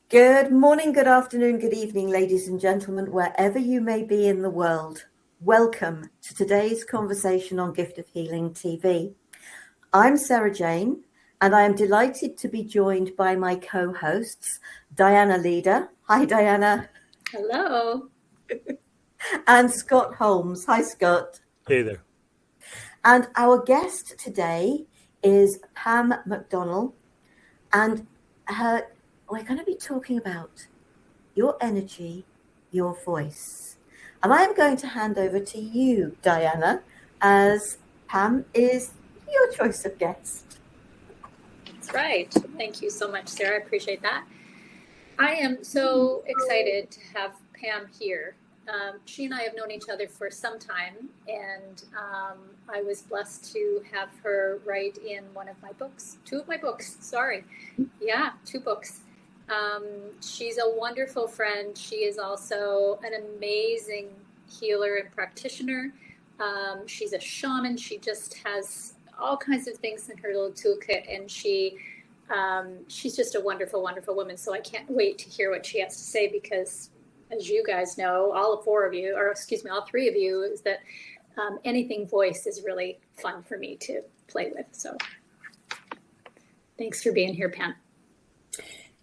Good morning, good afternoon, good evening, ladies and gentlemen, wherever you may be in the world. Welcome to today's conversation on Gift of Healing TV. I'm Sarah Jane, and I am delighted to be joined by my co-hosts, Diana Leader. Hi, Diana. Hello. And Scott Holmes. Hi, Scott. Hey there. And our guest today is Pam McDonel, and we're going to be talking about your energy, your voice. And I am going to hand over to you, Diana, as Pam is your choice of guest. That's right. Thank you so much, Sarah. I appreciate that. I am so excited to have Pam here. She and I have known each other for some time, and I was blessed to have her write in two of my books. Yeah, 2 books. She's a wonderful friend. She is also an amazing healer and practitioner. She's a shaman. She just has all kinds of things in her little toolkit, and she's just a wonderful, wonderful woman. So I can't wait to hear what she has to say, because as you guys know, all 3 of you, is that anything voice is really fun for me to play with. So thanks for being here, Pam.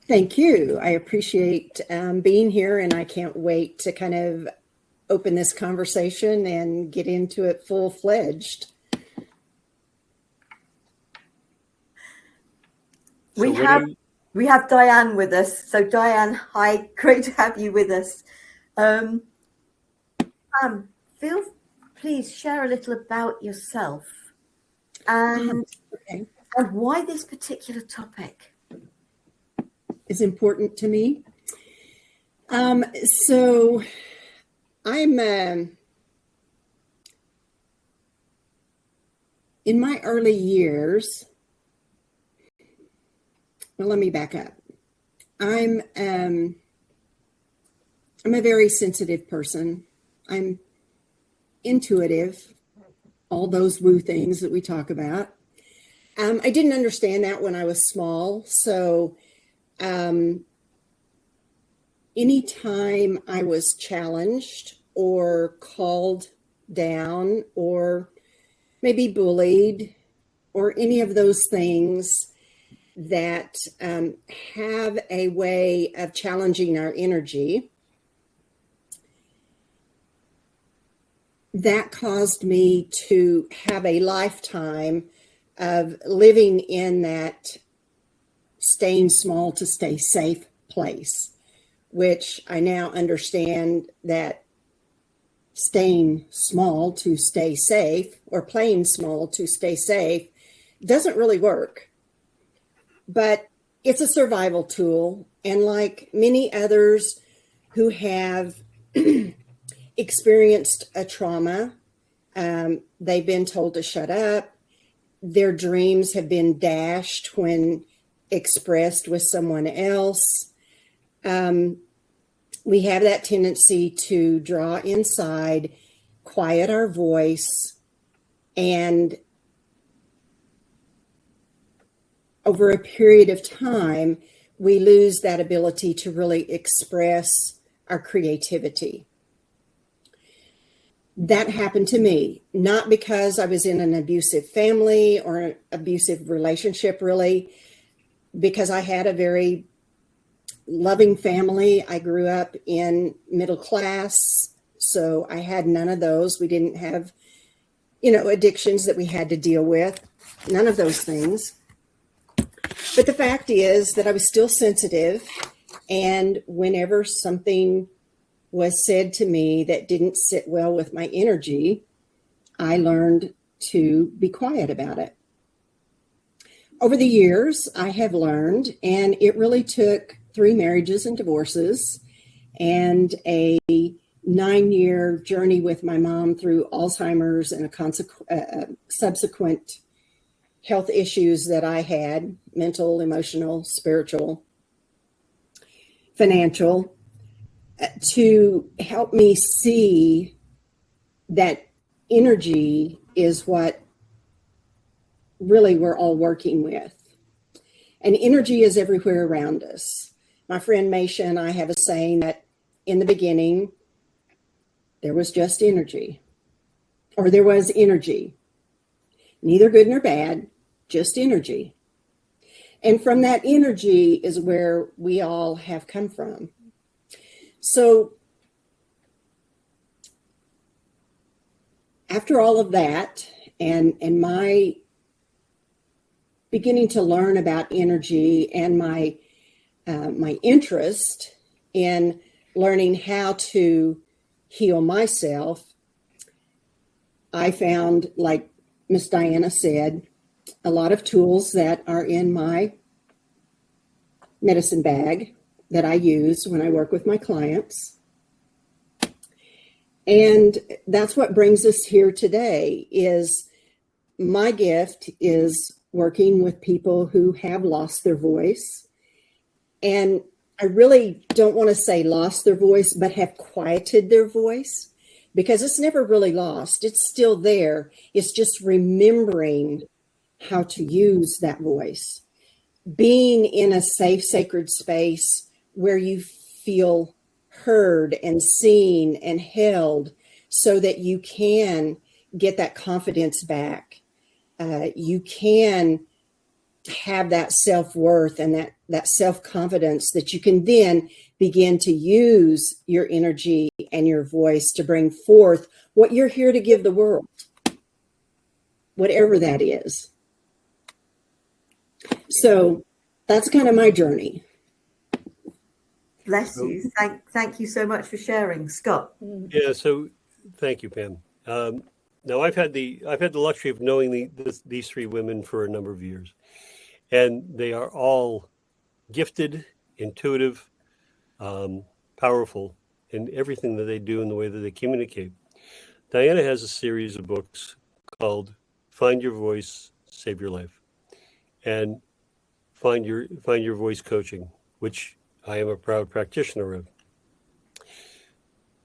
Thank you. I appreciate being here, and I can't wait to kind of open this conversation and get into it full-fledged. We have Diane with us. So Diane, hi, great to have you with us. Please share a little about yourself and why this particular topic is important to me. So I'm in my early years. Well, let me back up. I'm a very sensitive person. I'm intuitive, all those woo things that we talk about. I didn't understand that when I was small. So anytime I was challenged or called down or maybe bullied or any of those things that have a way of challenging our energy, that caused me to have a lifetime of living in that staying small to stay safe place, which I now understand that staying small to stay safe or playing small to stay safe doesn't really work. But it's a survival tool. And like many others who have experienced a trauma, they've been told to shut up. Their dreams have been dashed when expressed with someone else. We have that tendency to draw inside, quiet our voice, and over a period of time, we lose that ability to really express our creativity. That happened to me, not because I was in an abusive family or an abusive relationship, really, because I had a very loving family. I grew up in middle class, so I had none of those. We didn't have, addictions that we had to deal with, none of those things. But the fact is that I was still sensitive, and whenever something was said to me that didn't sit well with my energy, I learned to be quiet about it. Over the years, I have learned, and it really took 3 marriages and divorces and a 9-year journey with my mom through Alzheimer's and a subsequent health issues that I had, mental, emotional, spiritual, financial, to help me see that energy is what really we're all working with. And energy is everywhere around us. My friend Maisha and I have a saying that in the beginning, there was just energy, or there was energy, neither good nor bad, just energy. And from that energy is where we all have come from. So after all of that, and my beginning to learn about energy and my interest in learning how to heal myself, I found, like Miss Diana said, a lot of tools that are in my medicine bag that I use when I work with my clients. And that's what brings us here today. Is my gift is working with people who have lost their voice. And I really don't want to say lost their voice, but have quieted their voice, because it's never really lost. It's still there. It's just remembering how to use that voice. Being in a safe, sacred space where you feel heard and seen and held, so that you can get that confidence back. You can have that self-worth and that self-confidence that you can then begin to use your energy and your voice to bring forth what you're here to give the world, whatever that is. So that's kind of my journey. Bless you. Thank you so much for sharing, Scott. Yeah. So thank you, Pam. Now I've had the luxury of knowing these three women for a number of years, and they are all gifted, intuitive, powerful in everything that they do and the way that they communicate. Diana has a series of books called "Find Your Voice, Save Your Life," and Find Your Voice Coaching, which I am a proud practitioner of.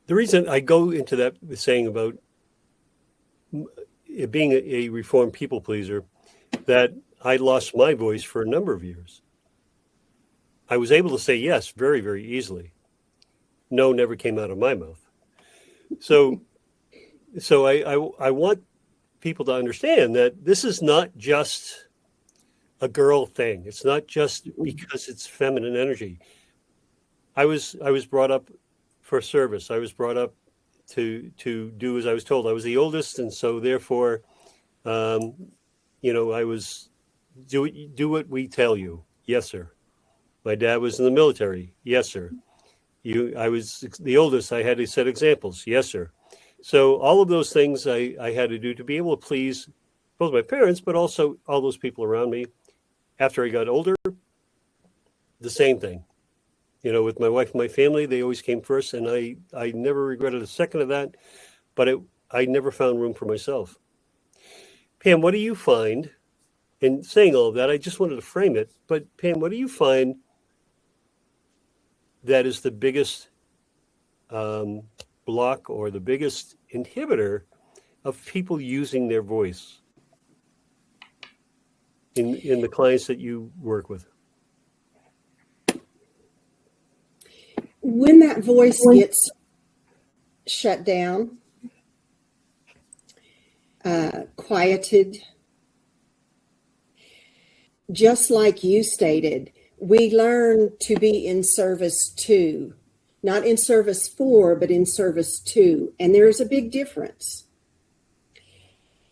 The reason I go into that saying about being a reformed people pleaser, that I lost my voice for a number of years. I was able to say yes very, very easily. No never came out of my mouth. So I want people to understand that this is not just a girl thing. It's not just because it's feminine energy. I was brought up for service. I was brought up to do as I was told. I was the oldest, and so therefore, I was do what we tell you. Yes, sir. My dad was in the military. Yes, sir. I was the oldest. I had to set examples. Yes, sir. So all of those things I had to do to be able to please both my parents, but also all those people around me. After I got older, the same thing. With my wife and my family, they always came first, and I never regretted a second of that, but I never found room for myself. Pam, what do you find? In saying all of that, I just wanted to frame it, but Pam, what do you find that is the biggest block or the biggest inhibitor of people using their voice in the clients that you work with? When that voice gets shut down, quieted, just like you stated, we learn to be in service to, not in service for, but in service to. And there is a big difference.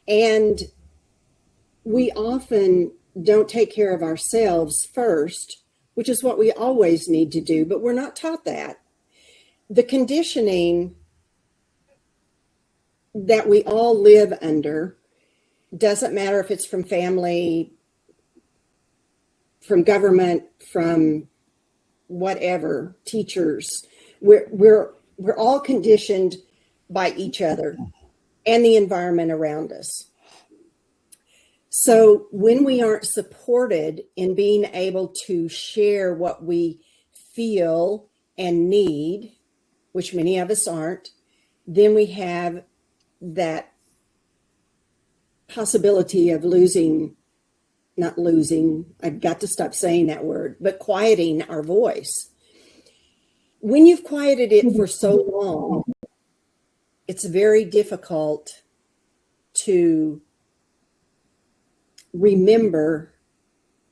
And we often don't take care of ourselves first, which is what we always need to do, but we're not taught that. The conditioning that we all live under, doesn't matter if it's from family, from government, from whatever, teachers, we're all conditioned by each other and the environment around us. So when we aren't supported in being able to share what we feel and need, which many of us aren't, then we have that possibility of not losing, I've got to stop saying that word, but quieting our voice. When you've quieted it for so long, it's very difficult to remember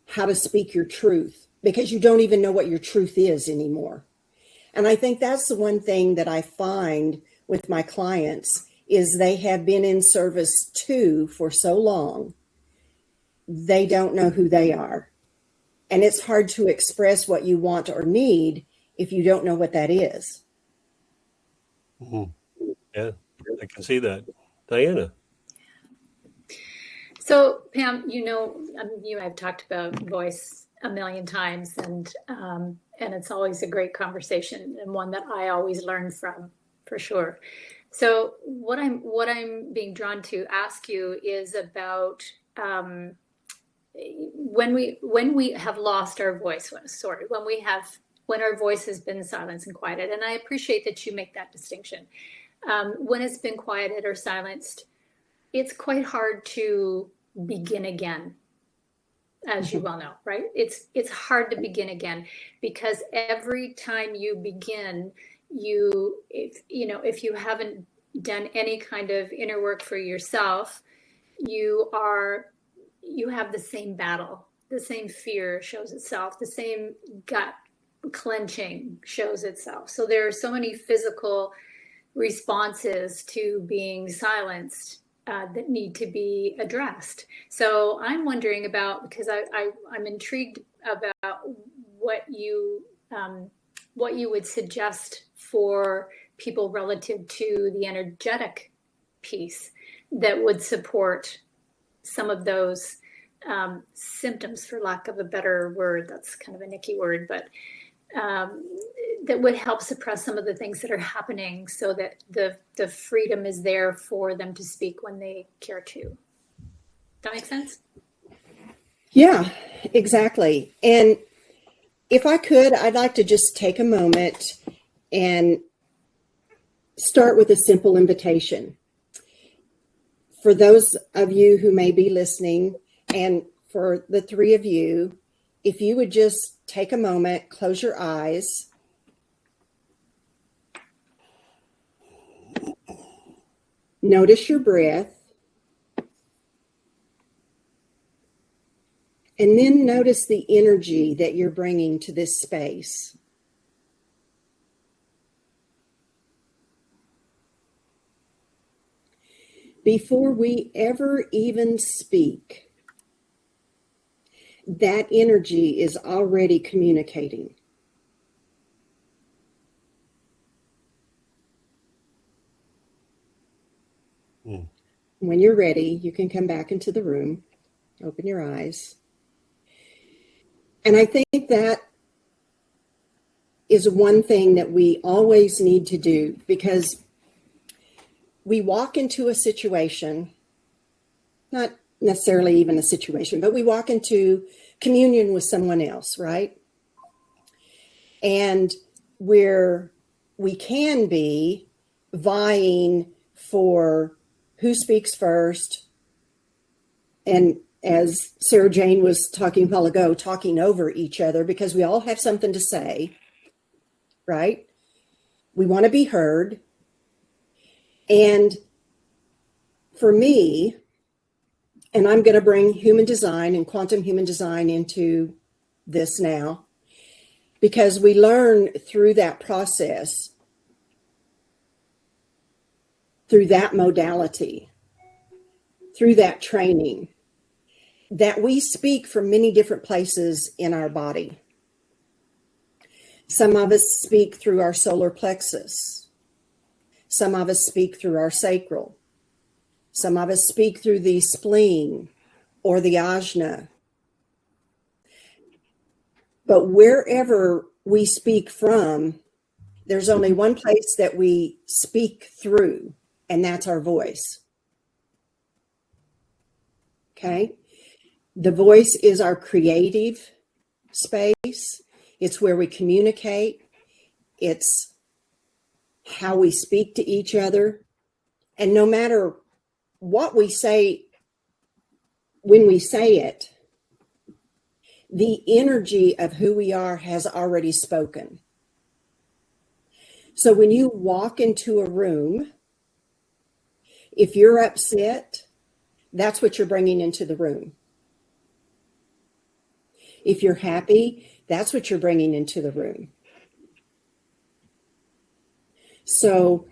how to speak your truth because you don't even know what your truth is anymore. And I think that's the one thing that I find with my clients is they have been in service to for so long, they don't know who they are. And it's hard to express what you want or need if you don't know what that is. Mhm. Yeah, I can see that. Diana. So, Pam, you and I've talked about voice a million times, and it's always a great conversation and one that I always learn from, for sure. So, what I'm being drawn to ask you is about when we have lost our voice. Sorry, when our voice has been silenced and quieted. And I appreciate that you make that distinction. When it's been quieted or silenced, it's quite hard to begin again, as you well know, right? It's hard to begin again because every time you begin, if you haven't done any kind of inner work for yourself, you have the same battle, the same fear shows itself, the same gut clenching shows itself. So there are so many physical responses to being silenced that need to be addressed. So I'm wondering about, because I'm intrigued about what you would suggest for people relative to the energetic piece that would support some of those symptoms, for lack of a better word. That's kind of a nicky word, but that would help suppress some of the things that are happening so that the freedom is there for them to speak when they care to. That make sense? Yeah, exactly. And if I could, I'd like to just take a moment and start with a simple invitation. For those of you who may be listening, and for the three of you, if you would just take a moment, close your eyes. Notice your breath. And then notice the energy that you're bringing to this space. Before we ever even speak, that energy is already communicating. When you're ready, you can come back into the room, open your eyes. And I think that is one thing that we always need to do, because we walk into a situation, not necessarily even a situation, but we walk into communion with someone else, right? And where we can be vying for who speaks first, and as Sarah Jane was talking a while ago, talking over each other because we all have something to say, right? We want to be heard. And for me, and I'm going to bring human design and quantum human design into this now, because we learn through that process, through that modality, through that training, that we speak from many different places in our body. Some of us speak through our solar plexus. Some of us speak through our sacral. Some of us speak through the spleen or the ajna. But wherever we speak from, there's only one place that we speak through, and that's our voice. Okay? The voice is our creative space. It's where we communicate. It's how we speak to each other. And no matter what we say, when we say it, the energy of who we are has already spoken. So when you walk into a room, if you're upset, that's what you're bringing into the room. If you're happy, that's what you're bringing into the room. So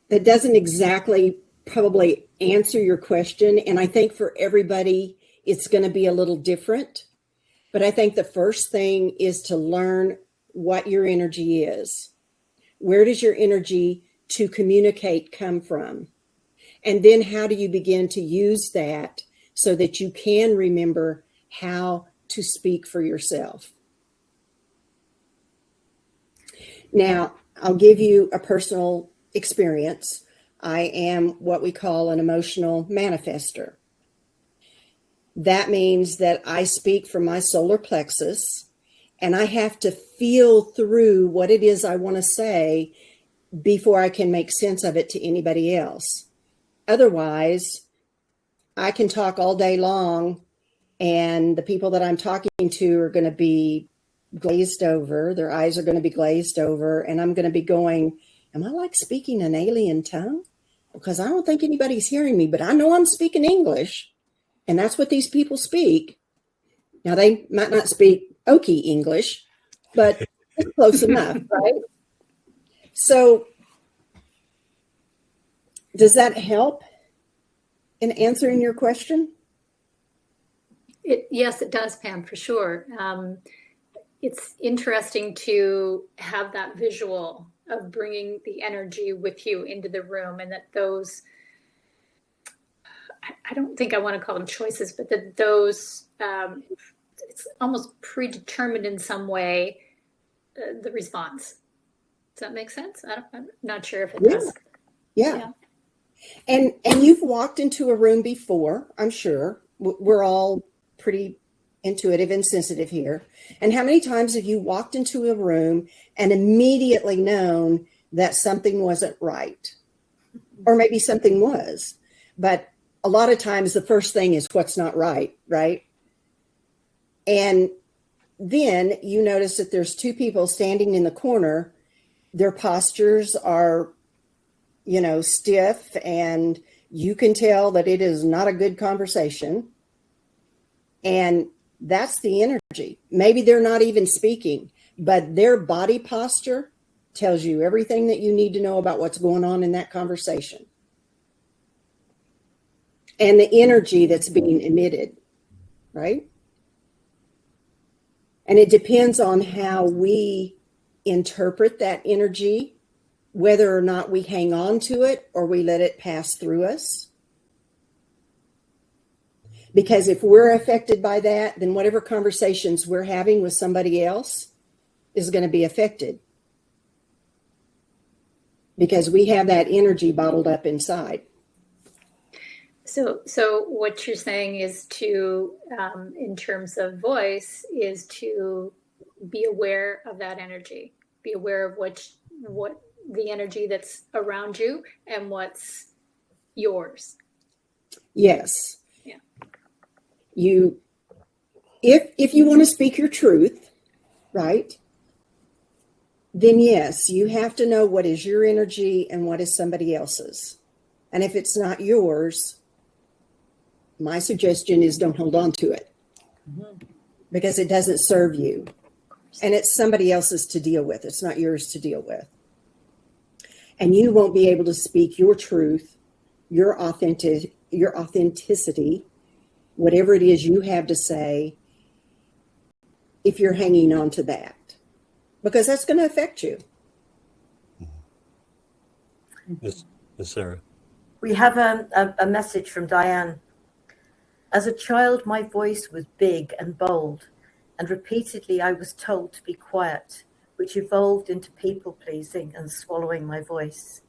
that doesn't exactly probably answer your question. And I think for everybody, it's going to be a little different. But I think the first thing is to learn what your energy is. Where does your energy to communicate come from? And then how do you begin to use that so that you can remember how to speak for yourself? Now, I'll give you a personal experience. I am what we call an emotional manifester. That means that I speak from my solar plexus, and I have to feel through what it is I want to say before I can make sense of it to anybody else. Otherwise, I can talk all day long, and the people that I'm talking to are going to be glazed over. Their eyes are going to be glazed over, and I'm going to be going, am I like speaking an alien tongue? Because I don't think anybody's hearing me, but I know I'm speaking English, and that's what these people speak. Now, they might not speak Okie English, but it's close enough, right? So does that help in answering your question? Yes, it does, Pam, for sure. It's interesting to have that visual of bringing the energy with you into the room, and that those, I don't think I want to call them choices, but that those, it's almost predetermined in some way, the response. Does that make sense? I'm not sure if it does. Yeah. And you've walked into a room before, I'm sure. We're all pretty intuitive and sensitive here. And how many times have you walked into a room and immediately known that something wasn't right? Or maybe something was. But a lot of times the first thing is what's not right, right? And then you notice that there's two people standing in the corner. Their postures are, stiff, and you can tell that it is not a good conversation. And that's the energy. Maybe they're not even speaking, but their body posture tells you everything that you need to know about what's going on in that conversation. And the energy that's being emitted, right? And it depends on how we interpret that energy, whether or not we hang on to it or we let it pass through us. Because if we're affected by that, then whatever conversations we're having with somebody else is going to be affected. Because we have that energy bottled up inside. So what you're saying is to, in terms of voice, is to be aware of that energy. Be aware of what the energy that's around you and what's yours. Yes. If you want to speak your truth, right, then yes, you have to know what is your energy and what is somebody else's. And if it's not yours, my suggestion is don't hold on to it, because it doesn't serve you. And it's somebody else's to deal with. It's not yours to deal with. And you won't be able to speak your truth, your authenticity, whatever it is you have to say, if you're hanging on to that, because that's going to affect you. Yes, Sarah. We have a message from Diane. As a child, my voice was big and bold, and repeatedly I was told to be quiet, which evolved into people-pleasing and swallowing my voice.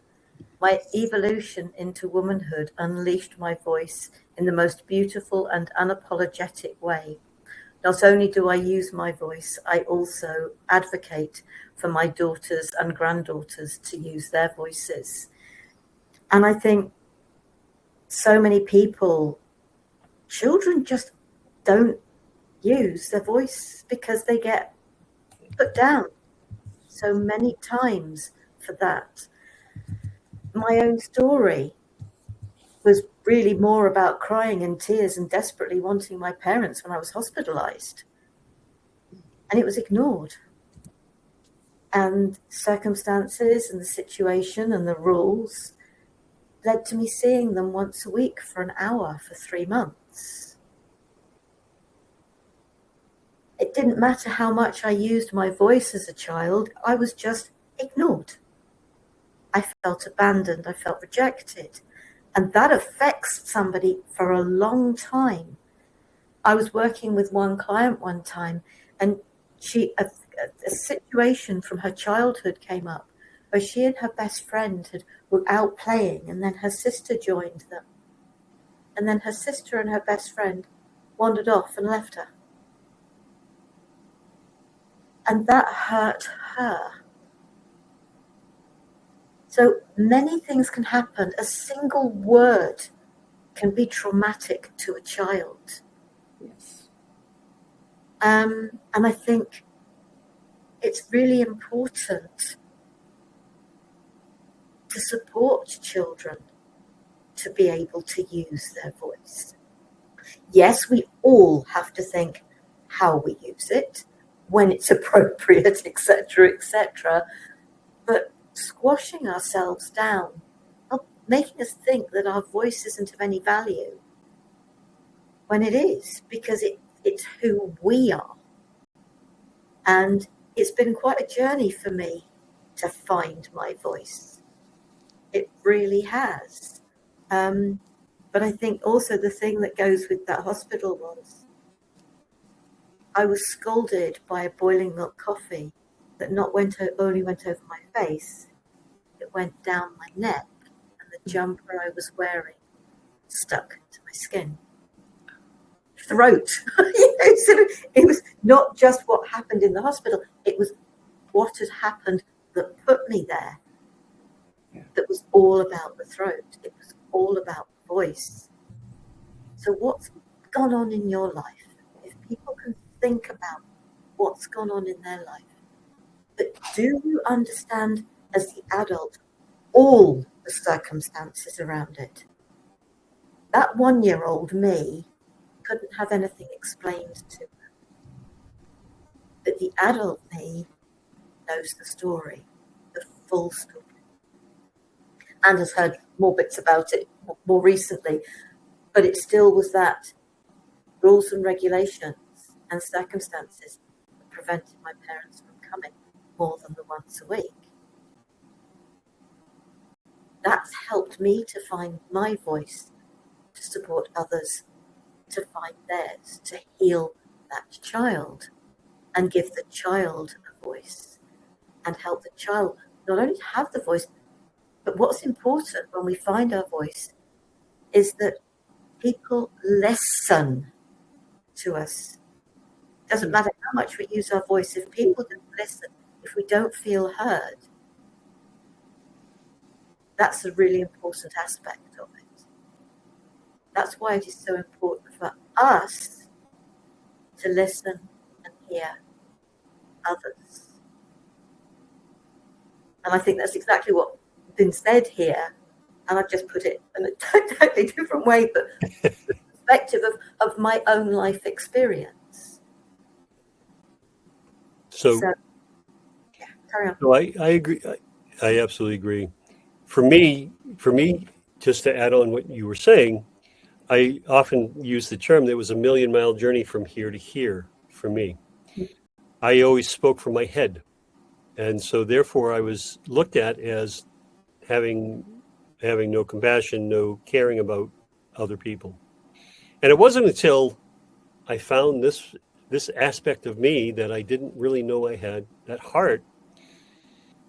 My evolution into womanhood unleashed my voice in the most beautiful and unapologetic way. Not only do I use my voice, I also advocate for my daughters and granddaughters to use their voices. And I think so many people, children just don't use their voice because they get put down. so many times for that. My own story was really more about crying and tears and desperately wanting my parents when I was hospitalized. And it was ignored. And circumstances and the situation and the rules led to me seeing them once a week for an hour for 3 months. It didn't matter how much I used my voice as a child, I was just ignored. I felt abandoned, I felt rejected. And that affects somebody for a long time. I was working with one client one time, and a situation from her childhood came up where she and her best friend were out playing, and then her sister joined them. And then her sister and her best friend wandered off and left her. And that hurt her. So many things can happen. A single word can be traumatic to a child. Yes. And I think it's really important to support children to be able to use their voice. Yes, we all have to think how we use it, when it's appropriate, etc., etc. But squashing ourselves down, making us think that our voice isn't of any value, when it is, because it's who we are. And it's been quite a journey for me to find my voice. It really has. But I think also the thing that goes with that hospital was I was scolded by a boiling milk coffee that only went over my face. It went down my neck, and the jumper I was wearing stuck to my skin. Throat. It was not just what happened in the hospital, it was what had happened that put me there. That was all about the throat. It was all about the voice. So what's gone on in your life? If people can think about what's gone on in their life, but do you understand as the adult all the circumstances around it? That 1-year-old me couldn't have anything explained to her. But the adult me knows the story, the full story, and has heard more bits about it more recently. But it still was that rules and regulations and circumstances that prevented my parents from coming more than the once a week. That's helped me to find my voice, to support others to find theirs, to heal that child and give the child a voice and help the child not only to have the voice, but what's important when we find our voice is that people listen to us. It doesn't matter how much we use our voice, if people don't listen, if we don't feel heard, that's a really important aspect of it. That's why it is so important for us to listen and hear others. And I think that's exactly what's been said here. And I've just put it in a totally different way, but perspective of my own life experience. So yeah, carry on. No, I agree. I absolutely agree. For me, just to add on what you were saying, I often use the term that was a 1,000,000-mile journey from here to here for me. I always spoke from my head. And so therefore I was looked at as having no compassion, no caring about other people. And it wasn't until I found this aspect of me that I didn't really know I had, that heart.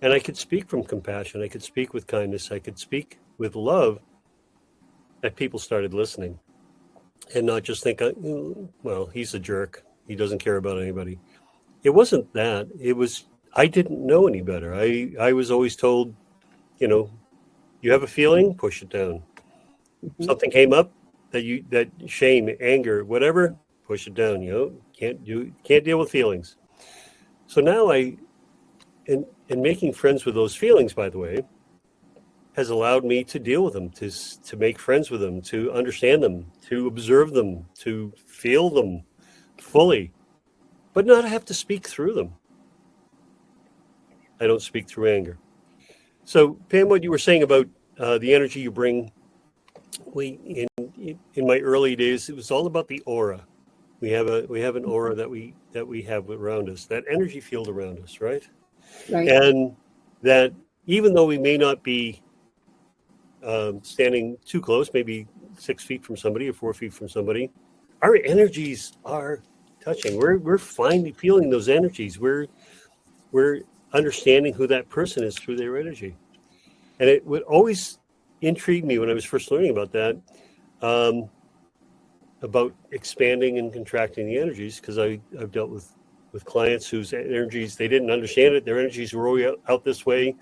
And I could speak from compassion. I could speak with kindness. I could speak with love, that people started listening and not just think, well, he's a jerk. He doesn't care about anybody. It wasn't that. It was, I didn't know any better. I was always told, you have a feeling, push it down. Mm-hmm. Something came up that shame, anger, whatever, push it down. Can't deal with feelings. So now and making friends with those feelings, by the way, has allowed me to deal with them, to make friends with them, to understand them, to observe them, to feel them fully, but not have to speak through them. I don't speak through anger. So, Pam, what you were saying about the energy you bring, in my early days, it was all about the aura. We have an aura that we have around us, that energy field around us, right? Right. And that even though we may not be standing too close, maybe 6 feet from somebody or 4 feet from somebody, our energies are touching. We're finally feeling those energies. We're understanding who that person is through their energy. And it would always intrigue me when I was first learning about that, about expanding and contracting the energies, because I've dealt with clients whose energies, they didn't understand it. Their energies were always out this way.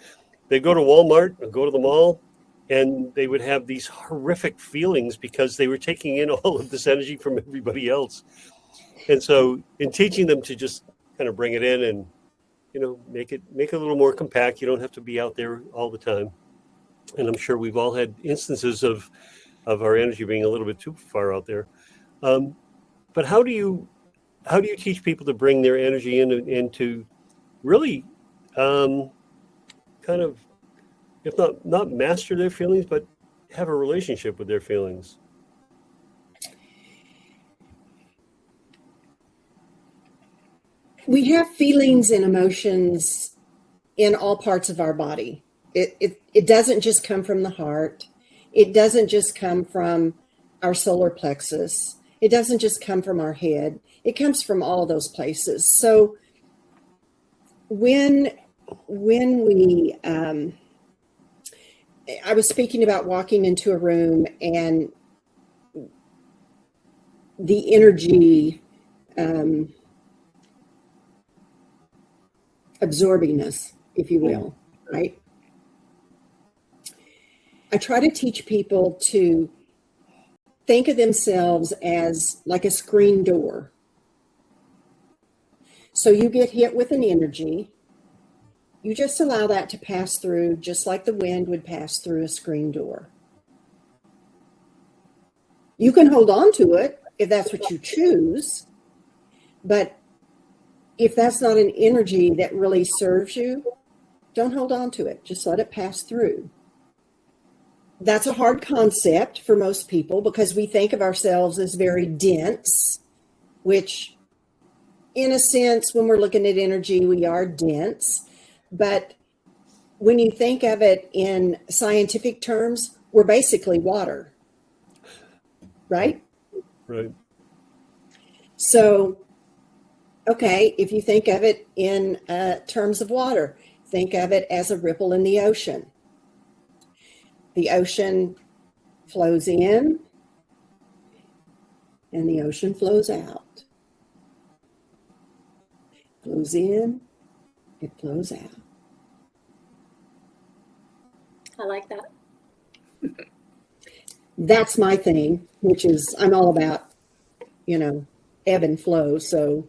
They'd go to Walmart or go to the mall, and they would have these horrific feelings because they were taking in all of this energy from everybody else. And so in teaching them to just kind of bring it in and, make it a little more compact. You don't have to be out there all the time. And I'm sure we've all had instances of our energy being a little bit too far out there. But how do you teach people to bring their energy in and to really kind of, if not master their feelings, but have a relationship with their feelings? We have feelings and emotions in all parts of our body. It doesn't just come from the heart. It doesn't just come from our solar plexus. It doesn't just come from our head. It comes from all of those places. So when we, I was speaking about walking into a room and the energy absorbing us, if you will, right? I try to teach people to think of themselves as like a screen door. So you get hit with an energy, you just allow that to pass through, just like the wind would pass through a screen door. You can hold on to it if that's what you choose, but if that's not an energy that really serves you, don't hold on to it. Just let it pass through. That's a hard concept for most people because we think of ourselves as very dense, which in a sense, when we're looking at energy, we are dense. But when you think of it in scientific terms, we're basically water, right? Right. So, okay, if you think of it in terms of water, think of it as a ripple in the ocean. The ocean flows in and the ocean flows out. Flows in, it flows out. I like that. That's my thing, which is I'm all about, ebb and flow. So,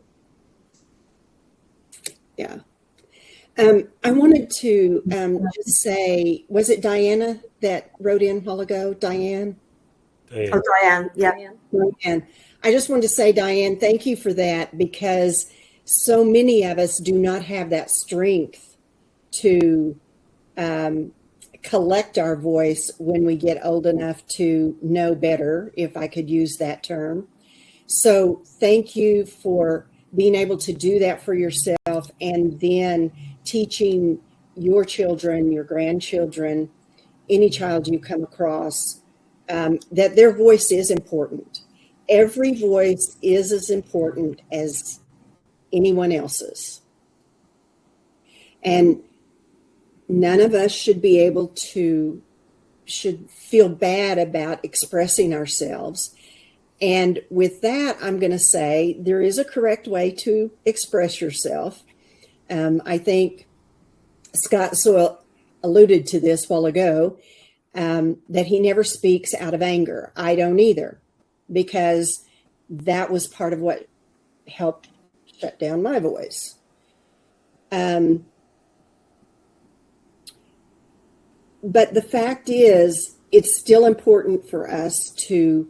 yeah. I wanted to just say, was it Diana that wrote in a while ago? Diane? Oh, Diane. Yeah. Diane. I just wanted to say, Diane, thank you for that, because so many of us do not have that strength to collect our voice when we get old enough to know better, if I could use that term. So thank you for being able to do that for yourself, and then teaching your children, your grandchildren, any child you come across, that their voice is important. Every voice is as important as anyone else's. And none of us should feel bad about expressing ourselves. And with that, I'm going to say there is a correct way to express yourself. I think Scott Soil alluded to this a while ago, that he never speaks out of anger. I don't either, because that was part of what helped shut down my voice. But the fact is, it's still important for us to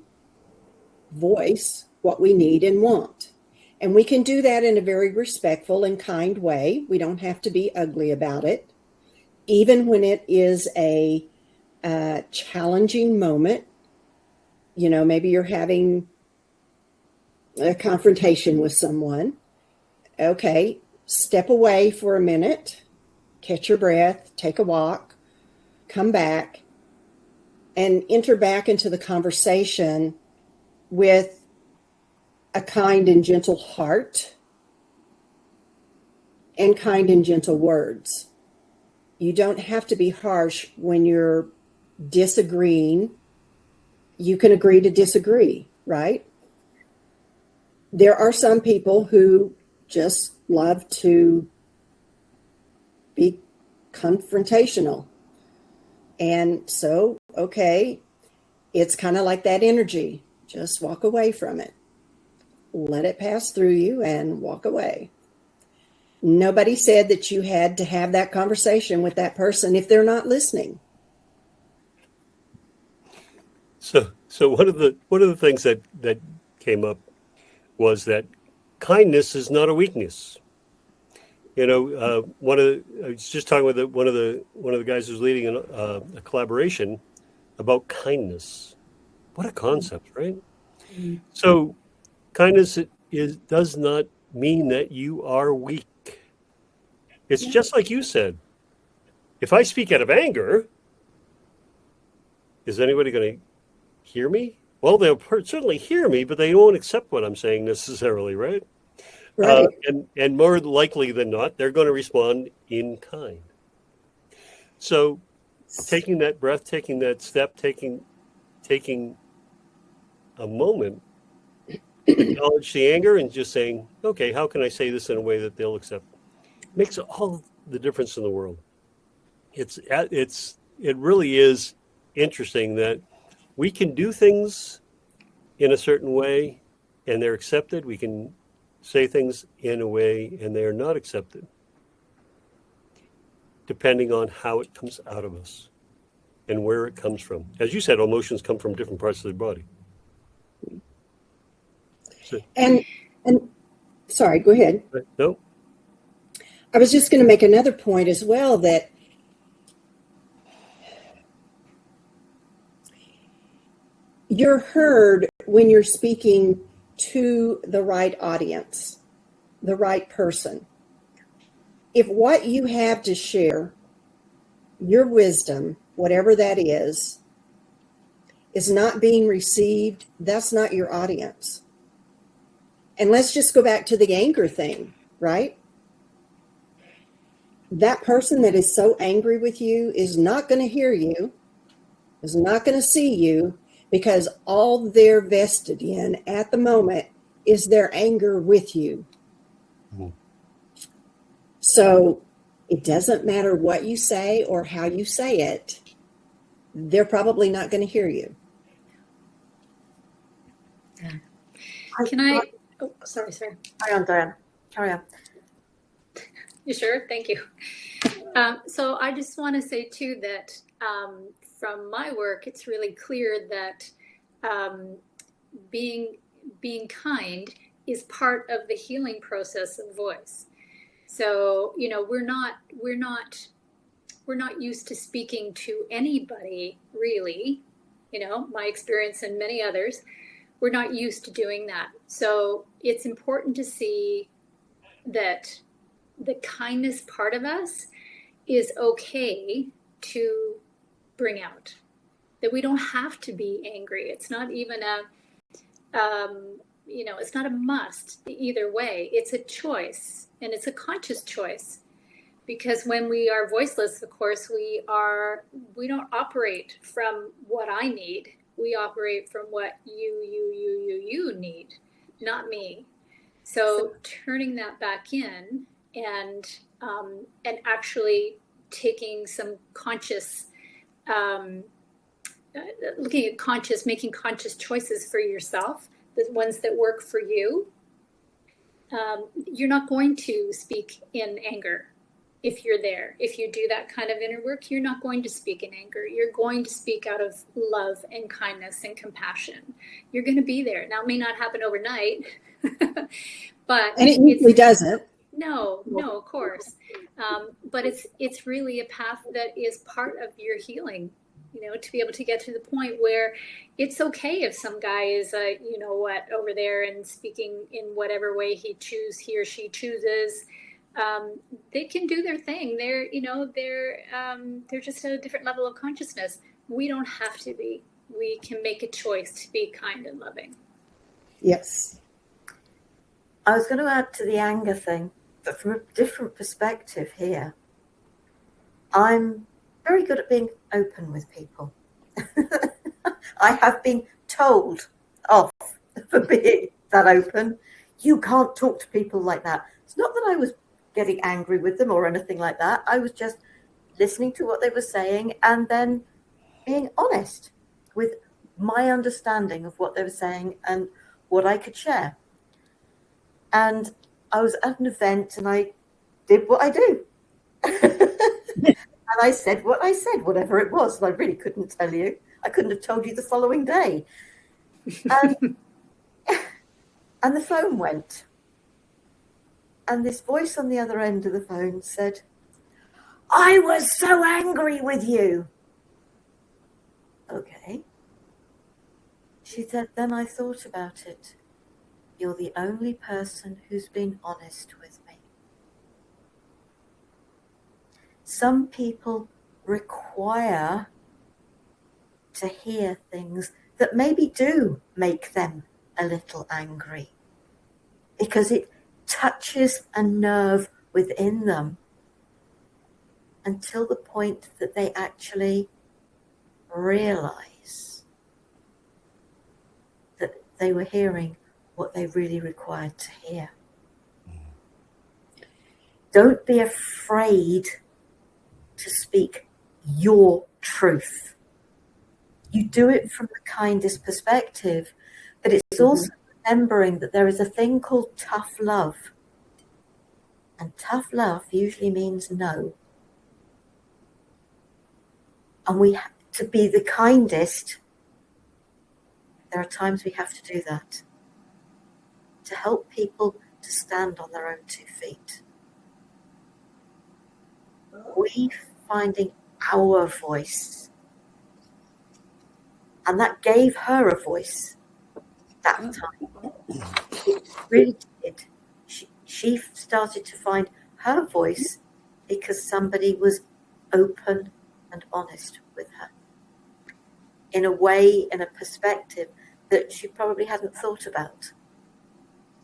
voice what we need and want. And we can do that in a very respectful and kind way. We don't have to be ugly about it. Even when it is a challenging moment, you know, maybe you're having a confrontation with someone. Okay, step away for a minute, catch your breath, take a walk, come back, and enter back into the conversation with a kind and gentle heart and kind and gentle words. You don't have to be harsh when you're disagreeing. You can agree to disagree, right? There are some people who just love to be confrontational. And so, okay, it's kind of like that energy. Just walk away from it. Let it pass through you and walk away. Nobody said that you had to have that conversation with that person if they're not listening. So one of the things that came up was that kindness is not a weakness. You know, I was just talking with one of the guys who's leading a collaboration about kindness. What a concept, right? Mm-hmm. So kindness does not mean that you are weak. It's just like you said. If I speak out of anger, is anybody going to hear me? Well, they'll certainly hear me, but they won't accept what I'm saying necessarily, right? Right. And more likely than not, they're going to respond in kind. So taking that breath, taking that step, taking a moment, acknowledge the anger and just saying, okay, how can I say this in a way that they'll accept? Makes all the difference in the world. It really is interesting that we can do things in a certain way and they're accepted. We can say things in a way and they're not accepted, depending on how it comes out of us and where it comes from. As you said, emotions come from different parts of the body. So, and sorry, go ahead. No. I was just going to make another point as well, that you're heard when you're speaking to the right audience, the right person. If what you have to share, your wisdom, whatever that is not being received, that's not your audience. And let's just go back to the anger thing, right? That person that is so angry with you is not going to hear you, is not going to see you, because all they're vested in at the moment is their anger with you. Mm-hmm. So it doesn't matter what you say or how you say it, they're probably not going to hear you. Can I? Oh, sorry. Carry on, Diane. Carry on. You sure? Thank you. So I just want to say too that from my work, it's really clear that being kind is part of the healing process of voice. So, you know, we're not used to speaking to anybody, really. You know, my experience and many others, we're not used to doing that. So it's important to see that the kindness part of us is okay to bring out, that we don't have to be angry. It's not even it's not a must either way. It's a choice, and it's a conscious choice, because when we are voiceless, of course, we don't operate from what I need. We operate from what you need, not me. So turning that back in and actually taking some conscious, looking at making conscious choices for yourself, the ones that work for you. You're not going to speak in anger. if you're there. If you do that kind of inner work, you're not going to speak in anger. You're going to speak out of love and kindness and compassion. You're going to be there. Now, it may not happen overnight, but And it usually doesn't. No, of course. But it's really a path that is part of your healing, to be able to get to the point where it's okay if some guy is, over there and speaking in whatever way he or she chooses. They can do their thing. They're just at a different level of consciousness. We don't have to be. We can make a choice to be kind and loving. Yes. I was going to add to the anger thing, but from a different perspective here. I'm very good at being open with people. I have been told off for being that open. You can't talk to people like that. It's not that I was getting angry with them or anything like that. I was just listening to what they were saying and then being honest with my understanding of what they were saying and what I could share. And I was at an event and I did what I do. And I said what I said, whatever it was. And I really couldn't tell you. I couldn't have told you the following day. And the phone went. And this voice on the other end of the phone said, I was so angry with you. Okay. She said, then I thought about it. You're the only person who's been honest with me. Some people require to hear things that maybe do make them a little angry because it touches a nerve within them until the point that they actually realize that they were hearing what they really required to hear. Don't be afraid to speak your truth. You do it from the kindest perspective, but it's also remembering that there is a thing called tough love. And tough love usually means no. And we have to be the kindest. There are times we have to do that to help people to stand on their own 2 feet. We finding our voice. And that gave her a voice that time. It really did. She started to find her voice because somebody was open and honest with her in a way, in a perspective that she probably hadn't thought about.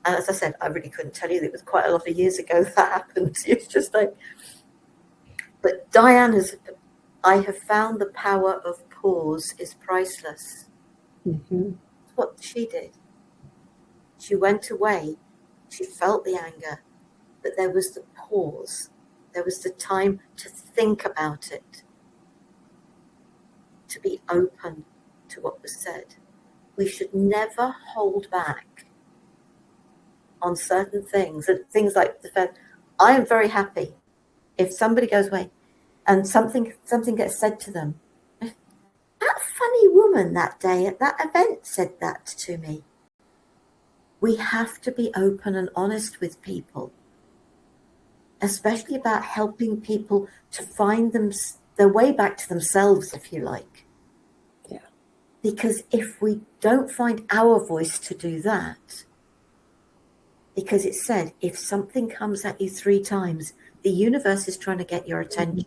And as I said, I really couldn't tell you. It was quite a lot of years ago that happened. It's just like, but Diane I have found the power of pause is priceless. Mm-hmm. That's what she did. She went away. She felt the anger, but there was the pause. There was the time to think about it, to be open to what was said. We should never hold back on certain things. And things like the fact, I am very happy if somebody goes away and something gets said to them. That funny woman that day at that event said that to me. We have to be open and honest with people, especially about helping people to find their way back to themselves, if you like. Yeah. Because if we don't find our voice to do that, because it said, if something comes at you 3 times, the universe is trying to get your attention.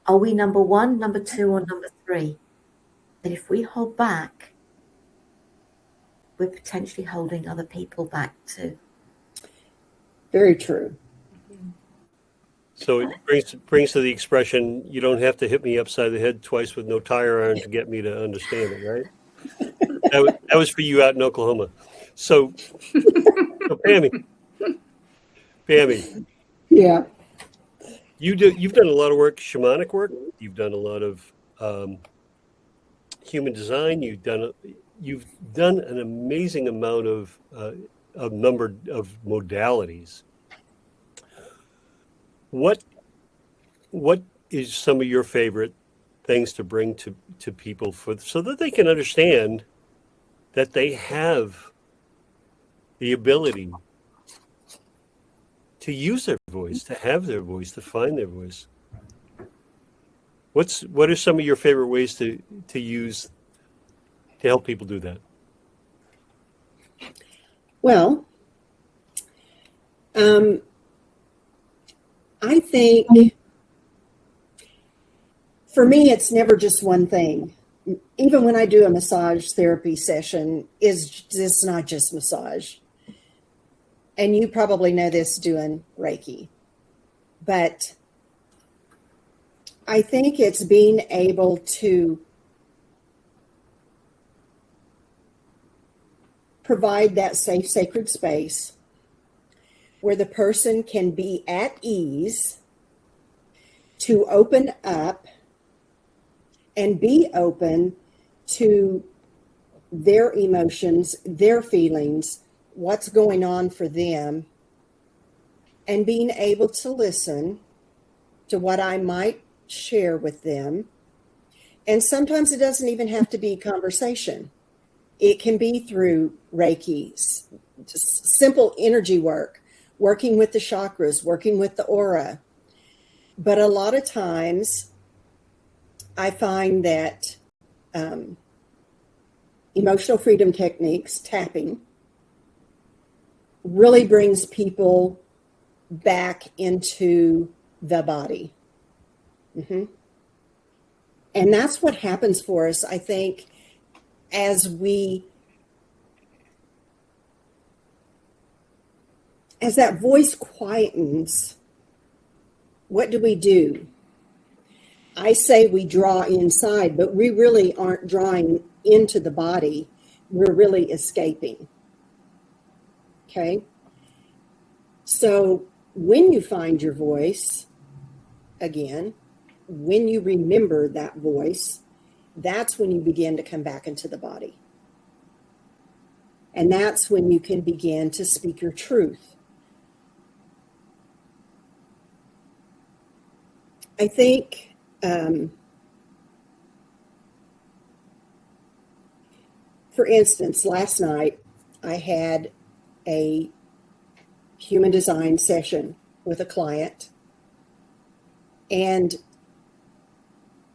Are we number 1, number 2, or number 3? And if we hold back, we're potentially holding other people back too. Very true. So it brings to the expression, you don't have to hit me upside the head twice with no tire iron to get me to understand it, right? That was for you out in Oklahoma. So Pammy. Yeah. You've done a lot of work, shamanic work. You've done a lot of human design. You've done an amazing amount of a number of modalities. what is some of your favorite things to bring to people so that they can understand that they have the ability to use their voice, to have their voice, to find their voice? What are some of your favorite ways to use to help people do that? Well, I think for me, it's never just one thing. Even when I do a massage therapy session, it's not just massage. And you probably know this doing Reiki. But I think it's being able to provide that safe, sacred space where the person can be at ease to open up and be open to their emotions, their feelings, what's going on for them, and being able to listen to what I might share with them. And sometimes it doesn't even have to be conversation. It can be through Reiki, just simple energy work, working with the chakras, working with the aura. But a lot of times I find that emotional freedom techniques, tapping, really brings people back into the body. Mm-hmm. And that's what happens for us, I think, as that voice quietens. What do? I say we draw inside, but we really aren't drawing into the body. We're really escaping. Okay? So when you find your voice, again, when you remember that voice, that's when you begin to come back into the body. And that's when you can begin to speak your truth. I think for instance, last night I had a human design session with a client, and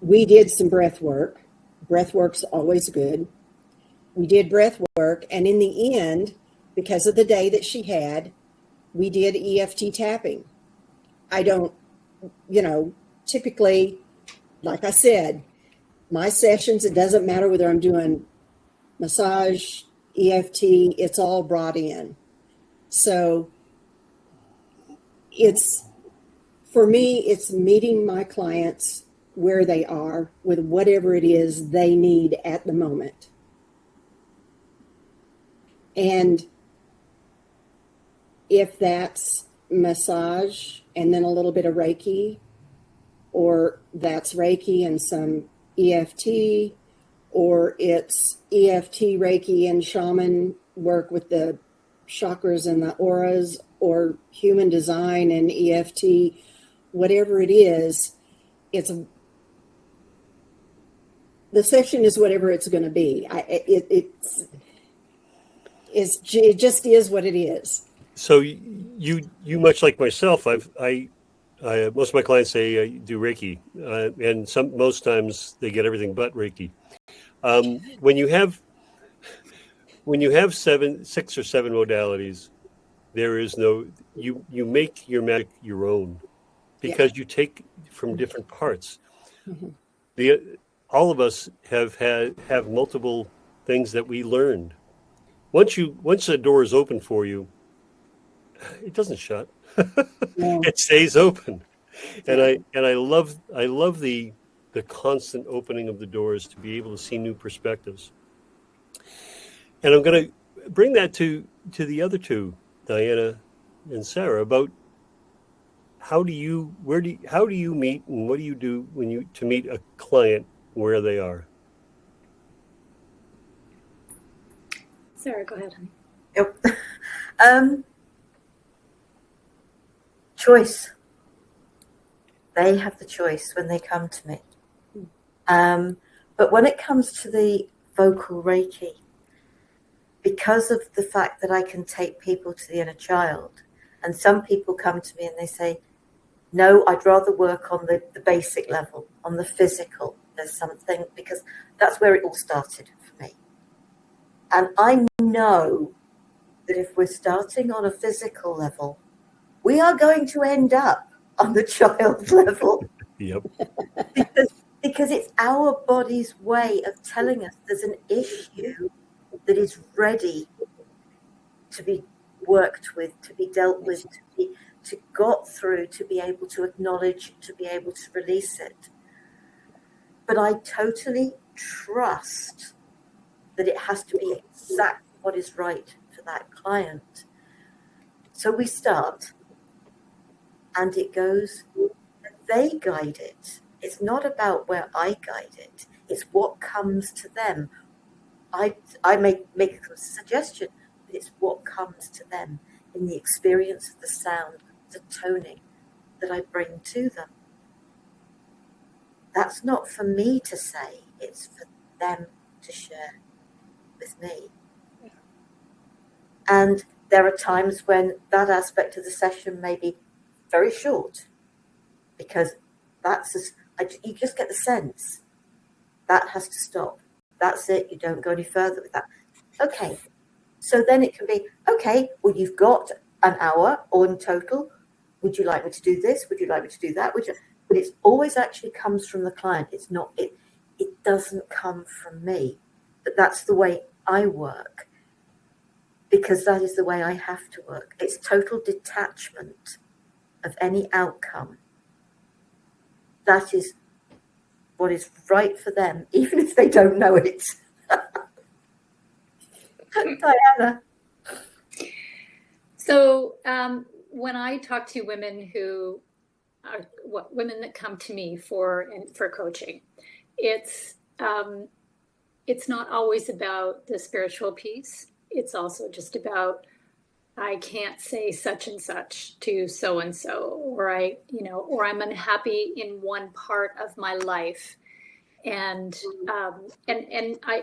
we did some breath work. Breath work's always good. We did breath work, and in the end, because of the day that she had, we did EFT tapping. I don't, typically, like I said, my sessions, it doesn't matter whether I'm doing massage, EFT, it's all brought in. So for me, it's meeting my clients where they are with whatever it is they need at the moment. And if that's massage and then a little bit of Reiki, or that's Reiki and some EFT, or it's EFT, Reiki, and shaman work with the chakras and the auras, or human design and EFT, whatever it is, the session is whatever it's going to be. It just is what it is. So you much like myself, I most of my clients say do Reiki, and most times they get everything but Reiki. When you have 6 or 7 modalities, there is no you make your magic your own, because you take from different parts. Mm-hmm. All of us have multiple things that we learned. Once a door is open for you, it doesn't shut. No. It stays open. And I love the constant opening of the doors to be able to see new perspectives. And I'm going to bring that to the other two, Diana and Sara, about how do you meet and what do you do to meet a client where they are? Sara, go ahead, honey. Yep. Choice. They have the choice when they come to me. But when it comes to the vocal Reiki, because of the fact that I can take people to the inner child, and some people come to me and they say, no, I'd rather work on the basic level, on the physical. There's something, because that's where it all started for me. And I know that if we're starting on a physical level, we are going to end up on the child level. Yep. Because it's our body's way of telling us there's an issue that is ready to be worked with, to be dealt with, to got through, to be able to acknowledge, to be able to release it. But I totally trust that it has to be exactly what is right for that client. So we start, and it goes, they guide it. It's not about where I guide it. It's what comes to them. I make a suggestion, but it's what comes to them in the experience of the sound, the toning that I bring to them. That's not for me to say, it's for them to share with me. And there are times when that aspect of the session may be very short, because you just get the sense that has to stop. That's it. You don't go any further with that. Okay. So then it can be, okay, well, you've got an hour or in total. Would you like me to do this? Would you like me to do that? But it always actually comes from the client. It's not, it doesn't come from me. But that's the way I work, because that is the way I have to work. It's total detachment of any outcome. That is what is right for them, even if they don't know it. Diana. So when I talk to women who are women that come to me for coaching, it's not always about the spiritual piece. It's also just about, I can't say such and such to so and so, or I'm unhappy in one part of my life, and I,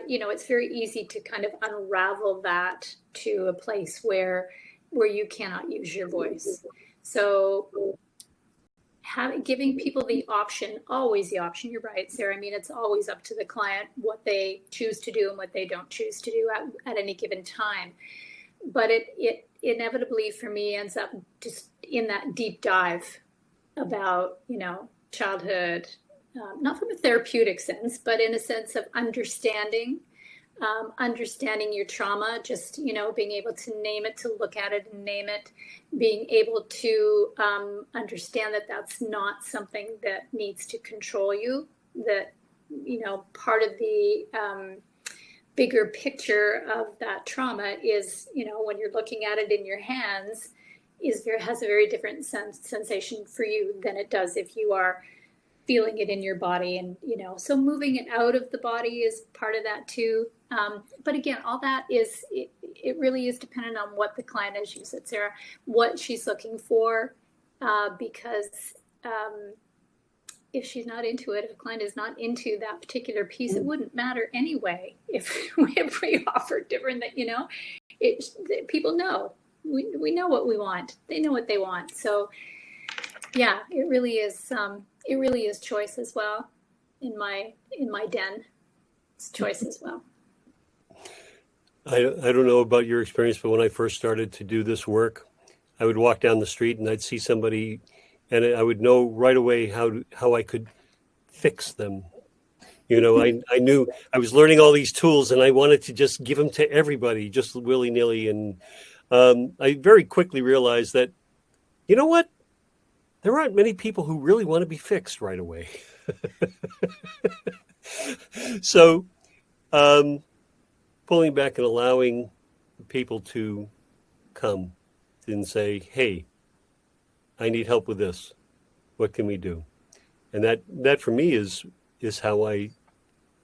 it's very easy to kind of unravel that to a place where you cannot use your voice. So giving people the option, always the option. You're right, Sarah. I mean, it's always up to the client what they choose to do and what they don't choose to do at any given time. But it inevitably for me ends up just in that deep dive about, childhood, not from a therapeutic sense, but in a sense of understanding your trauma, just, being able to name it, to look at it and name it, being able to understand that that's not something that needs to control you, that, part of the bigger picture of that trauma is, when you're looking at it in your hands, has a very different sensation for you than it does if you are feeling it in your body. And, so moving it out of the body is part of that too. But again, all that is, it really is dependent on what the client, as you said, Sarah, what she's looking for, because if she's not into it, if a client is not into that particular piece, it wouldn't matter anyway if we offer different, people know, we know what we want. They know what they want. So yeah, it really is choice as well. In my den, it's choice as well. I don't know about your experience, but when I first started to do this work, I would walk down the street and I'd see somebody, and I would know right away how I could fix them. I knew I was learning all these tools, and I wanted to just give them to everybody, just willy-nilly. And I very quickly realized that, you know what? There aren't many people who really want to be fixed right away. So pulling back and allowing people to come and say, hey, I need help with this. What can we do? And that for me is how I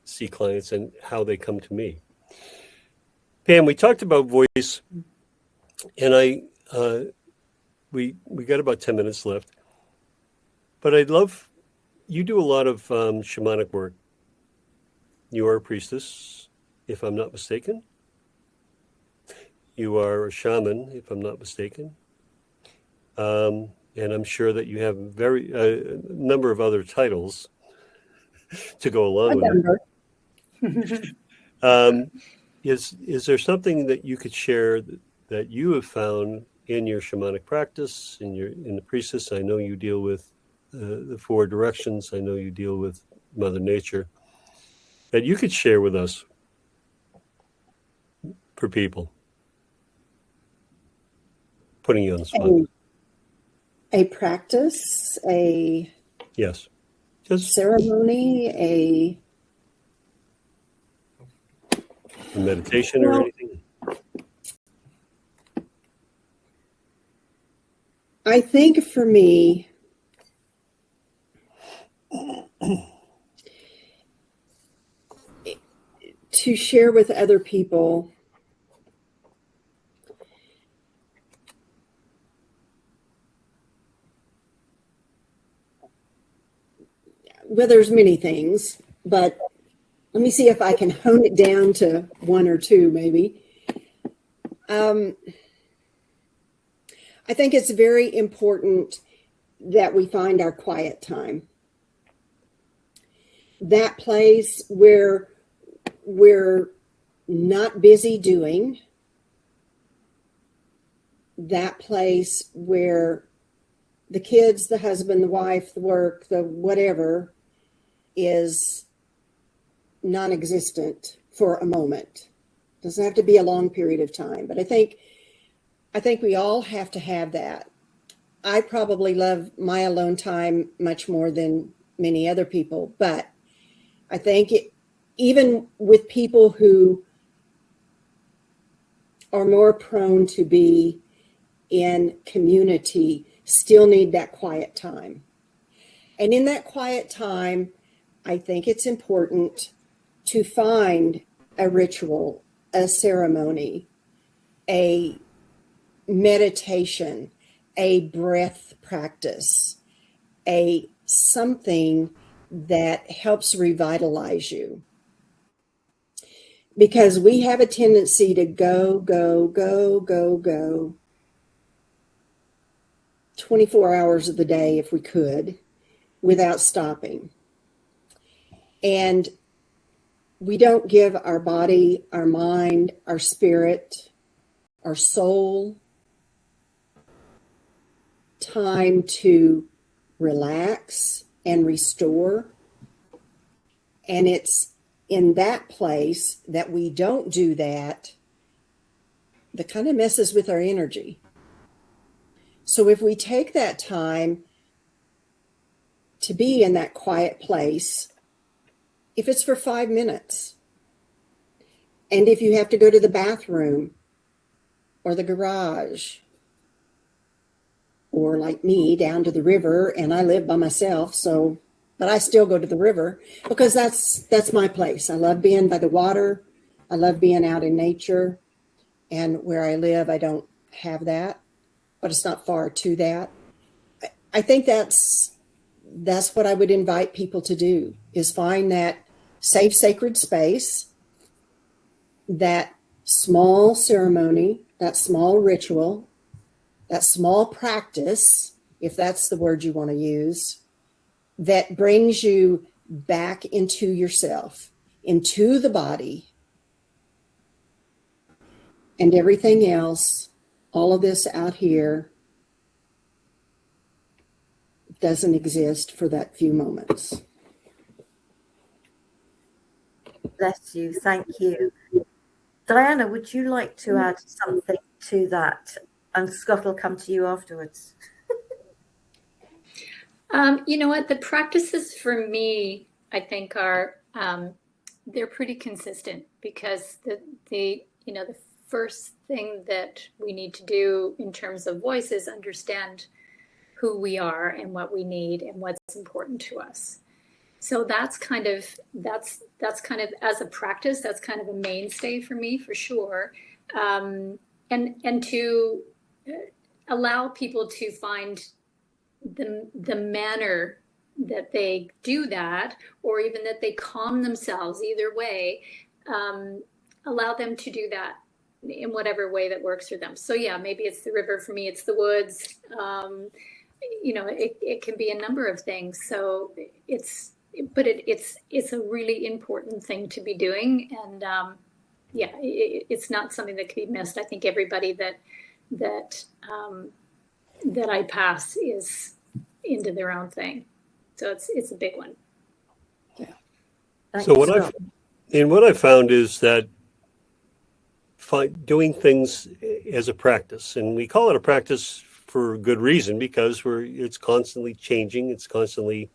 see clients and how they come to me. Pam, we talked about voice, and we got about 10 minutes left. But I'd love, you do a lot of shamanic work. You are a priestess, if I'm not mistaken. You are a shaman, if I'm not mistaken. And I'm sure that you have a number of other titles to go along with it. Is there something that you could share that you have found in your shamanic practice, in the priestess? I know you deal with the four directions. I know you deal with Mother Nature, that you could share with us for people. Putting you on the spot. A practice, yes, just ceremony, a meditation or anything. I think for me, to share with other people well, there's many things, but let me see if I can hone it down to one or two, maybe. I think it's very important that we find our quiet time. That place where we're not busy doing. That place where the kids, the husband, the wife, the work, the whatever is non-existent for a moment. Doesn't have to be a long period of time, but I think we all have to have that. I probably love my alone time much more than many other people, but I think even with people who are more prone to be in community, still need that quiet time. And in that quiet time, I think it's important to find a ritual, a ceremony, a meditation, a breath practice, a something that helps revitalize you. Because we have a tendency to go 24 hours of the day, if we could, without stopping. And we don't give our body, our mind, our spirit, our soul time to relax and restore. And it's in that place that we don't do that kind of messes with our energy. So if we take that time to be in that quiet place, if it's for 5 minutes, and if you have to go to the bathroom or the garage, or like me, down to the river, and I live by myself, but I still go to the river because that's my place. I love being by the water. I love being out in nature. And where I live, I don't have that, but it's not far to that. I think that's what I would invite people to do, is find that safe, sacred space, that small ceremony, that small ritual, that small practice, if that's the word you want to use, that brings you back into yourself, into the body, and everything else, all of this out here, doesn't exist for that few moments. Bless you. Thank you. Diana, would you like to add something to that? And Scott will come to you afterwards. You know what? The practices for me, I think, are they're pretty consistent, because the first thing that we need to do in terms of voice is understand who we are and what we need and what's important to us. So that's kind of as a practice, that's kind of a mainstay for me, for sure. And to allow people to find the manner that they do that, or even that they calm themselves, either way, allow them to do that in whatever way that works for them. So yeah, maybe it's the river. For me, it's the woods. It can be a number of things. So it's a really important thing to be doing. And it's not something that can be missed. I think everybody that I pass is into their own thing. So it's a big one. Yeah. So what I've found is that doing things as a practice, and we call it a practice for good reason, because it's constantly changing. It's constantly,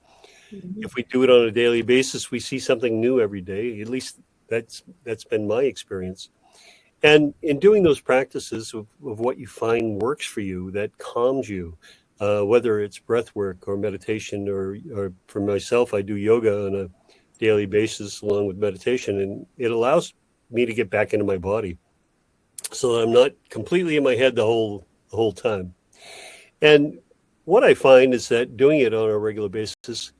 if we do it on a daily basis, we see something new every day. At least that's been my experience. And in doing those practices of what you find works for you, that calms you, whether it's breath work or meditation, or for myself, I do yoga on a daily basis along with meditation, and it allows me to get back into my body so that I'm not completely in my head the whole time. And what I find is that doing it on a regular basis,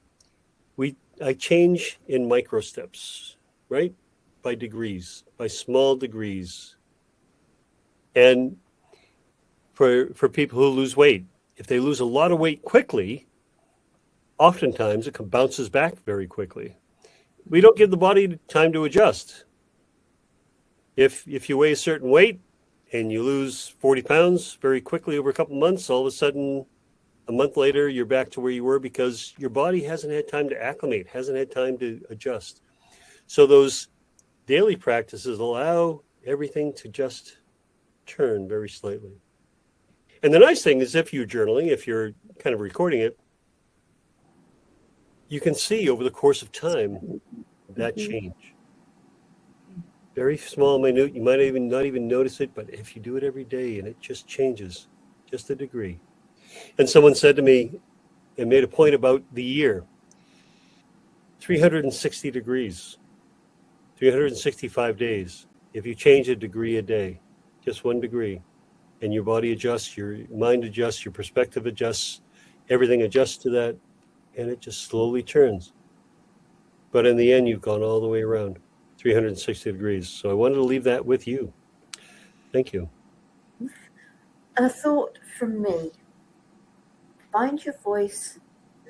I change in micro steps, right? By degrees, by small degrees. And for people who lose weight, if they lose a lot of weight quickly, oftentimes it bounces back very quickly. We don't give the body time to adjust. If you weigh a certain weight and you lose 40 pounds very quickly over a couple months, all of a sudden, a month later, you're back to where you were because your body hasn't had time to acclimate, hasn't had time to adjust. So those daily practices allow everything to just turn very slightly. And the nice thing is, if you're journaling, if you're kind of recording it, you can see over the course of time that change. Very small, minute, you might not even notice it, but if you do it every day and it just changes just a degree. And someone said to me and made a point about the year, 360 degrees, 365 days. If you change a degree a day, just 1 degree, and your body adjusts, your mind adjusts, your perspective adjusts, everything adjusts to that, and it just slowly turns. But in the end, you've gone all the way around 360 degrees. So I wanted to leave that with you. Thank you. And a thought from me: find your voice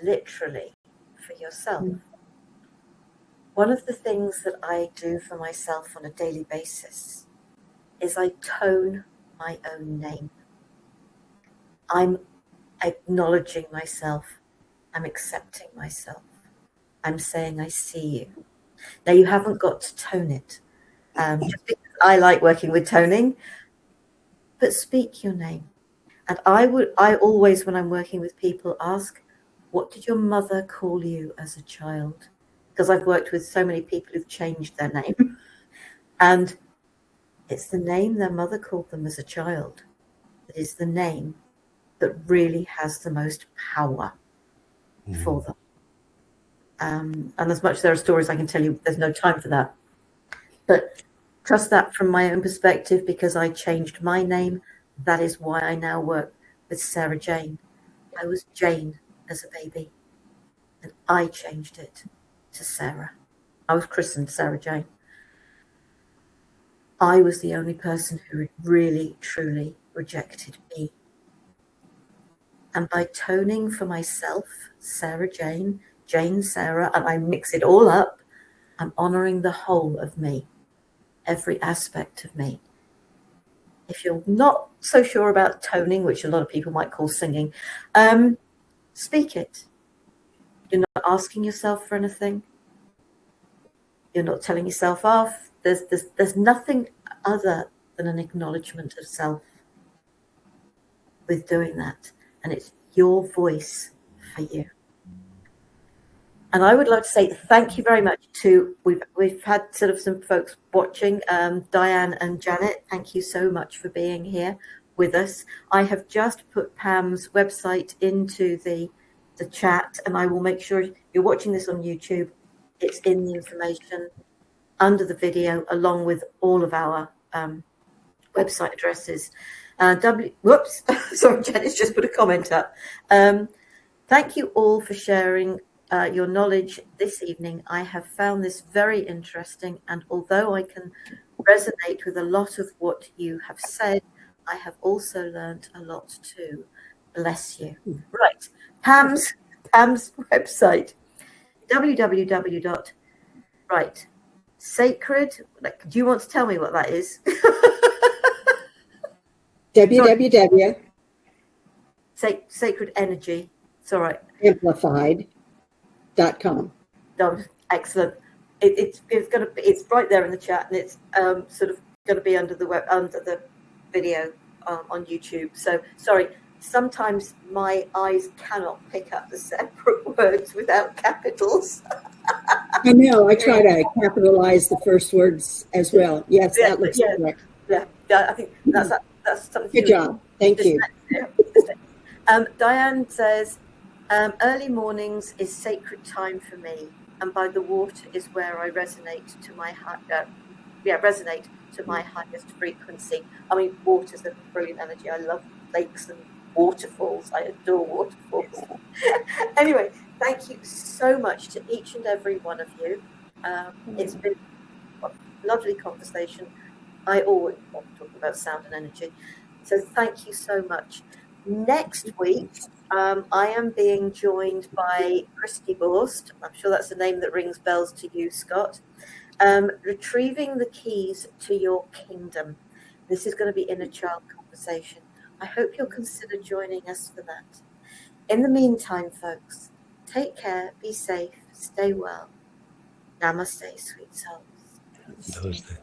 literally for yourself. One of the things that I do for myself on a daily basis is I tone my own name. I'm acknowledging myself. I'm accepting myself. I'm saying I see you. Now, you haven't got to tone it. Just because I like working with toning, but speak your name. And I always, when I'm working with people, ask, what did your mother call you as a child? Because I've worked with so many people who've changed their name. And it's the name their mother called them as a child that is the name that really has the most power for them. And as much as there are stories I can tell you, there's no time for that. But trust that from my own perspective, because I changed my name. That is why I now work with Sarah Jane. I was Jane as a baby, and I changed it to Sarah. I was christened Sarah Jane. I was the only person who really, truly rejected me. And by toning for myself, Sarah Jane, Jane Sarah, and I mix it all up, I'm honoring the whole of me, every aspect of me. If you're not so sure about toning, which a lot of people might call singing, speak it. You're not asking yourself for anything. You're not telling yourself off. There's nothing other than an acknowledgement of self with doing that. And it's your voice for you. And I would like to say thank you very much to, we've had sort of some folks watching, Diane and Janet, thank you so much for being here with us. I have just put Pam's website into the chat, and I will make sure you're watching this on YouTube. It's in the information under the video, along with all of our website addresses. Sorry, Janet's just put a comment up. Thank you all for sharing your knowledge this evening. I have found this very interesting, and although I can resonate with a lot of what you have said, I have also learned a lot too. Bless you. Right, Pam's website, www. Right, sacred. Do you want to tell me what that is? www. Sacred energy. It's all right. Amplified.com. Excellent. It's going to be, it's right there in the chat, and it's sort of going to be under the video on YouTube. So sorry, sometimes my eyes cannot pick up the separate words without capitals. I know. I try to capitalize the first words as well. Yes, that looks correct. Yeah, I think that's something. Good job. Thank you. Diane says, early mornings is sacred time for me, and by the water is where I resonate to my highest frequency. I mean, water's a brilliant energy. I love lakes and waterfalls. I adore waterfalls. Anyway, thank you so much to each and every one of you. It's been a lovely conversation. I always love talking about sound and energy. So thank you so much. Next week, I am being joined by Christy Borst. I'm sure that's a name that rings bells to you, Scott. Retrieving the keys to your kingdom. This is going to be inner child conversation. I hope you'll consider joining us for that. In the meantime, folks, take care, be safe, stay well. Namaste, sweet souls. Namaste.